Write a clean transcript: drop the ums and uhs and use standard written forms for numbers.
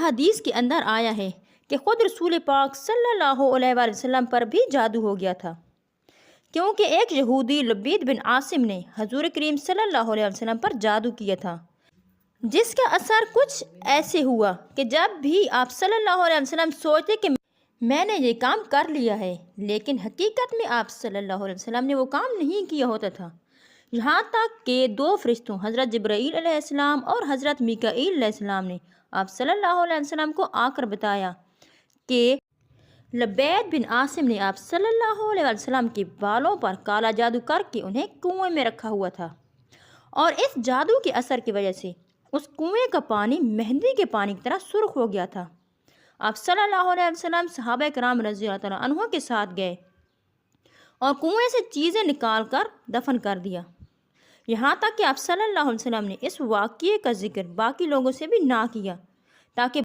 حدیث کے اندر آیا ہے کہ خود رسول پاک صلی اللہ علیہ وآلہ وسلم پر بھی جادو ہو گیا تھا، کیونکہ ایک یہودی لبید بن عاصم نے حضور کریم صلی اللہ علیہ وسلم پر جادو کیا تھا، جس کا اثر کچھ ایسے ہوا کہ جب بھی آپ صلی اللہ علیہ وسلم سوچتے کہ میں نے یہ کام کر لیا ہے، لیکن حقیقت میں آپ صلی اللہ علیہ وسلم نے وہ کام نہیں کیا ہوتا تھا، یہاں تک کہ 2 فرشتوں حضرت جبرائیل علیہ السلام اور حضرت میکائیل علیہ السلام نے آپ صلی اللہ علیہ وسلم کو آ کر بتایا کہ لبید بن عاصم نے آپ صلی اللہ علیہ وسلم کے بالوں پر کالا جادو کر کے انہیں کنویں میں رکھا ہوا تھا، اور اس جادو کے اثر کی وجہ سے اس کنویں کا پانی مہندی کے پانی کی طرح سرخ ہو گیا تھا۔ آپ صلی اللہ علیہ وسلم صحابہ کرام رضی اللہ تعالیٰ عنہ کے ساتھ گئے اور کنویں سے چیزیں نکال کر دفن کر دیا، یہاں تک کہ آپ صلی اللہ علیہ وسلم نے اس واقعے کا ذکر باقی لوگوں سے بھی نہ کیا تاکہ